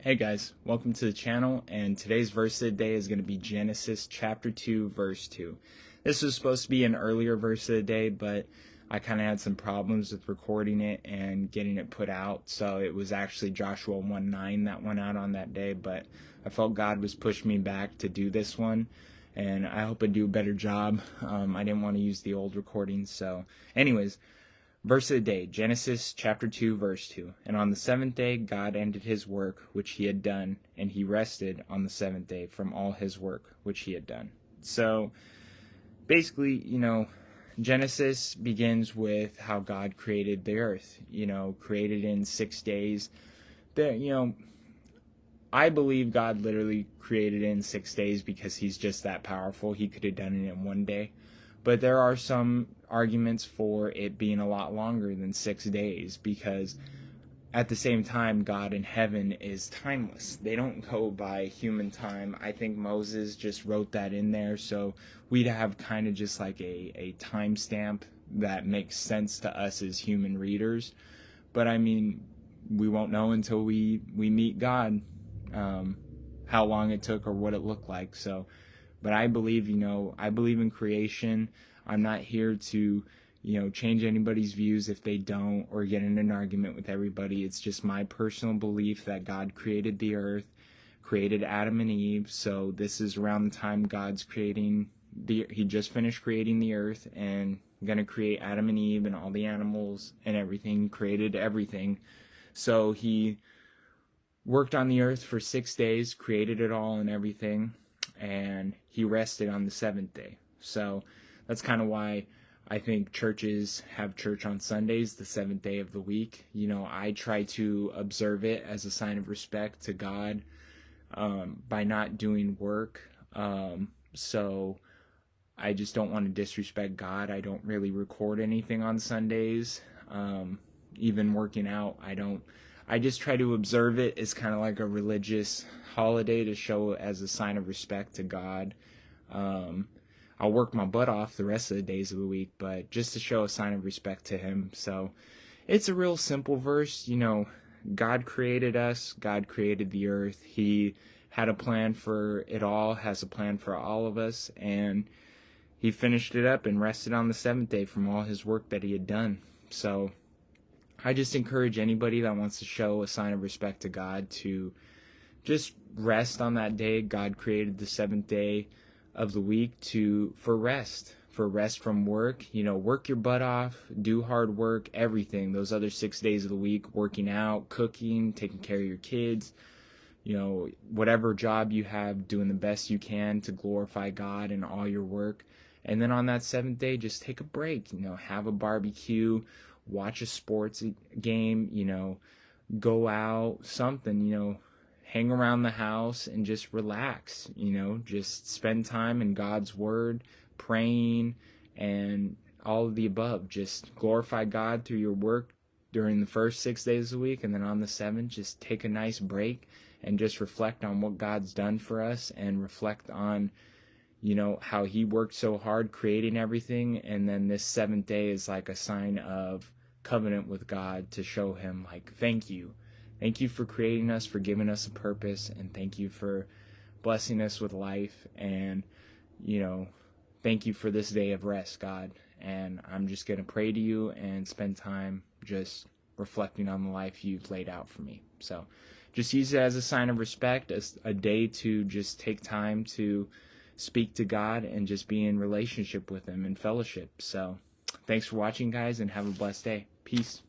Hey guys, welcome to the channel, and today's verse of the day is going to be Genesis chapter 2 verse 2. This was supposed to be an earlier verse of the day, but I kind of had some problems with recording it and getting it put out, so it was actually Joshua 1:9 that went out on that day, but I felt God was pushing me back to do this one, and I hope I do a better job. I didn't want to use the old recording, so anyways, verse of the day, Genesis chapter 2, verse 2. And on the seventh day God ended his work which he had done, and he rested on the seventh day from all his work which he had done. So basically, Genesis begins with how God created the earth, created in 6 days. I believe God literally created it in 6 days because he's just that powerful. He could have done it in 1 day. But there are some arguments for it being a lot longer than 6 days, because at the same time, God in heaven is timeless. They don't go by human time. I think Moses just wrote that in there, so we'd have kind of just like a timestamp that makes sense to us as human readers. But I mean, we won't know until we meet God how long it took or what it looked like. So, but I believe, I believe in creation. I'm not here to, change anybody's views if they don't, or get in an argument with everybody. It's just my personal belief that God created the earth, created Adam and Eve. So this is around the time God's creating he just finished creating the earth and gonna create Adam and Eve and all the animals and everything, created everything. So he worked on the earth for 6 days, created it all and everything, and he rested on the seventh day. So that's kind of why I think churches have church on Sundays, the seventh day of the week. I try to observe it as a sign of respect to God by not doing work. So I just don't want to disrespect God. I don't really record anything on Sundays. Even working out, I just try to observe it as kind of like a religious holiday to show as a sign of respect to God. I'll work my butt off the rest of the days of the week, but just to show a sign of respect to him. So it's a real simple verse. God created us. God created the earth. He had a plan for it all, has a plan for all of us, and he finished it up and rested on the seventh day from all his work that he had done. So I just encourage anybody that wants to show a sign of respect to God to just rest on that day. God created the seventh day of the week for rest from work. Work your butt off, do hard work, everything. Those other 6 days of the week, working out, cooking, taking care of your kids, whatever job you have, doing the best you can to glorify God in all your work. And then on that seventh day, just take a break, have a barbecue, watch a sports game, go out, something, hang around the house and just relax, just spend time in God's word, praying, and all of the above. Just glorify God through your work during the first 6 days of the week, and then on the seventh, just take a nice break and just reflect on what God's done for us, and reflect on how he worked so hard creating everything. And then this seventh day is like a sign of covenant with God to show him, like, thank you for creating us, for giving us a purpose, and thank you for blessing us with life, and thank you for this day of rest, God. And I'm just going to pray to you and spend time just reflecting on the life you've laid out for me. So just use it as a sign of respect, as a day to just take time to speak to God and just be in relationship with him and fellowship. So thanks for watching, guys, and have a blessed day. Peace.